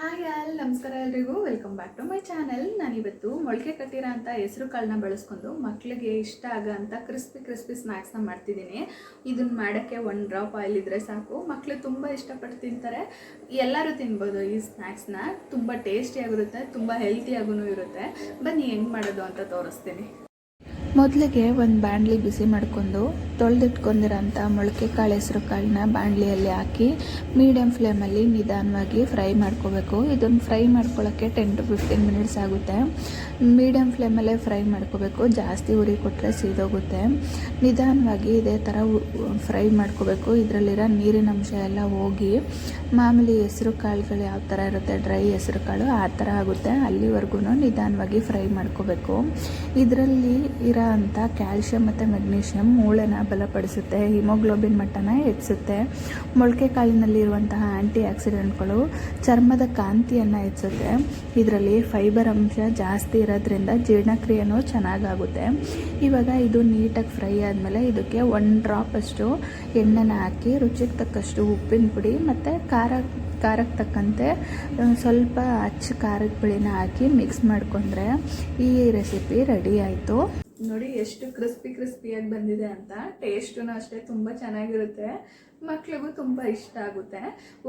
Hi all ನಮಸ್ಕಾರ ಎಲ್ರಿಗೂ welcome back to my channel. ನಾನಿವತ್ತು ಮೊಳಕೆ ಕಟ್ಟಿರೋ ಅಂಥ ಹೆಸರು ಕಾಳನ್ನ ಬಳಸ್ಕೊಂಡು ಮಕ್ಕಳಿಗೆ ಇಷ್ಟ ಆಗೋ ಅಂಥ ಕ್ರಿಸ್ಪಿ ಸ್ನ್ಯಾಕ್ಸ್ನ ಮಾಡ್ತಿದ್ದೀನಿ. ಇದನ್ನು ಮಾಡೋಕ್ಕೆ 1 ಡ್ರಾಪ್ ಆಯಿಲ್ ಇದ್ದರೆ ಸಾಕು, ಮಕ್ಕಳು ತುಂಬ ಇಷ್ಟಪಟ್ಟು ತಿಂತಾರೆ. ಎಲ್ಲರೂ ತಿನ್ಬೋದು ಈ ಸ್ನ್ಯಾಕ್ಸ್ನ. ತುಂಬ ಟೇಸ್ಟಿಯಾಗಿರುತ್ತೆ, ತುಂಬ ಹೆಲ್ತಿಯಾಗೂ ಇರುತ್ತೆ. ಬನ್ನಿ ಹೆಂಗೆ ಮಾಡೋದು ಅಂತ ತೋರಿಸ್ತೀನಿ. ಮೊದಲಿಗೆ ಒಂದು ಬಾಣಲಿ ಬಿಸಿ ಮಾಡಿಕೊಂಡು ತೊಳೆದಿಟ್ಕೊಂಡಿರೋಂಥ ಮೊಳಕೆ ಕಾಳು ಹೆಸರು ಕಾಳನ್ನ ಬಾಣಲಿಯಲ್ಲಿ ಹಾಕಿ ಮೀಡಿಯಮ್ ಫ್ಲೇಮಲ್ಲಿ ನಿಧಾನವಾಗಿ ಫ್ರೈ ಮಾಡ್ಕೋಬೇಕು. ಇದನ್ನು ಫ್ರೈ ಮಾಡ್ಕೊಳ್ಳೋಕ್ಕೆ 10 to 15 ಮಿನಿಟ್ಸ್ ಆಗುತ್ತೆ. ಮೀಡಿಯಮ್ ಫ್ಲೇಮಲ್ಲೇ ಫ್ರೈ ಮಾಡ್ಕೋಬೇಕು, ಜಾಸ್ತಿ ಉರಿ ಕೊಟ್ಟರೆ ಸೀದೋಗುತ್ತೆ. ನಿಧಾನವಾಗಿ ಇದೇ ಥರ ಫ್ರೈ ಮಾಡ್ಕೋಬೇಕು. ಇದರಲ್ಲಿರೋ ನೀರಿನ ಅಂಶ ಎಲ್ಲ ಹೋಗಿ ಮಾಮೂಲಿ ಹೆಸರು ಕಾಳುಗಳು ಯಾವ ಥರ ಇರುತ್ತೆ, ಡ್ರೈ ಹೆಸರು ಕಾಳು ಆ ಥರ ಆಗುತ್ತೆ. ಅಲ್ಲಿವರೆಗೂ ನಿಧಾನವಾಗಿ ಫ್ರೈ ಮಾಡ್ಕೋಬೇಕು. ಇದರಲ್ಲಿ ಇರೋ ಅಂಥ ಕ್ಯಾಲ್ಶಿಯಂ ಮತ್ತು ಮೆಗ್ನೀಷಿಯಂ ಮೂಳೆನ ಬಲಪಡಿಸುತ್ತೆ, ಹಿಮೋಗ್ಲೋಬಿನ್ ಮಟ್ಟನ ಹೆಚ್ಚಿಸುತ್ತೆ. ಮೊಳಕೆ ಕಾಳಿನಲ್ಲಿರುವಂತಹ ಆ್ಯಂಟಿ ಆಕ್ಸಿಡೆಂಟ್ಗಳು ಚರ್ಮದ ಕಾಂತಿಯನ್ನು ಹೆಚ್ಚಿಸುತ್ತೆ. ಇದರಲ್ಲಿ ಫೈಬರ್ ಅಂಶ ಜಾಸ್ತಿ ಇರೋದ್ರಿಂದ ಜೀರ್ಣಕ್ರಿಯೆನೂ ಚೆನ್ನಾಗಾಗುತ್ತೆ. ಇವಾಗ ಇದು ನೀಟಾಗಿ ಫ್ರೈ ಆದಮೇಲೆ ಇದಕ್ಕೆ 1 ಡ್ರಾಪ್ ಅಷ್ಟು ಎಣ್ಣೆನ ಹಾಕಿ ರುಚಿಗೆ ತಕ್ಕಷ್ಟು ಉಪ್ಪಿನ ಪುಡಿ ಮತ್ತು ಖಾರಕ್ಕೆ ತಕ್ಕಂತೆ ಸ್ವಲ್ಪ ಖಾರದ ಪುಡಿನ ಹಾಕಿ ಮಿಕ್ಸ್ ಮಾಡಿಕೊಂಡ್ರೆ ಈ ರೆಸಿಪಿ ರೆಡಿ ಆಯಿತು. ನೋಡಿ ಎಷ್ಟು ಕ್ರಿಸ್ಪಿಯಾಗಿ ಬಂದಿದೆ ಅಂತ. ಟೇಸ್ಟೂ ಅಷ್ಟೇ ತುಂಬ ಚೆನ್ನಾಗಿರುತ್ತೆ, ಮಕ್ಳಿಗೂ ತುಂಬ ಇಷ್ಟ ಆಗುತ್ತೆ.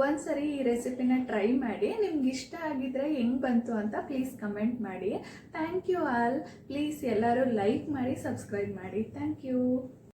ಒಂದ್ಸರಿ ಈ ರೆಸಿಪಿನ ಟ್ರೈ ಮಾಡಿ. ನಿಮ್ಗೆ ಇಷ್ಟ ಆಗಿದ್ರೆ ಹೆಂಗೆ ಬಂತು ಅಂತ ಪ್ಲೀಸ್ ಕಮೆಂಟ್ ಮಾಡಿ. Thank you all. ಪ್ಲೀಸ್ ಎಲ್ಲರೂ ಲೈಕ್ ಮಾಡಿ, ಸಬ್ಸ್ಕ್ರೈಬ್ ಮಾಡಿ. Thank you.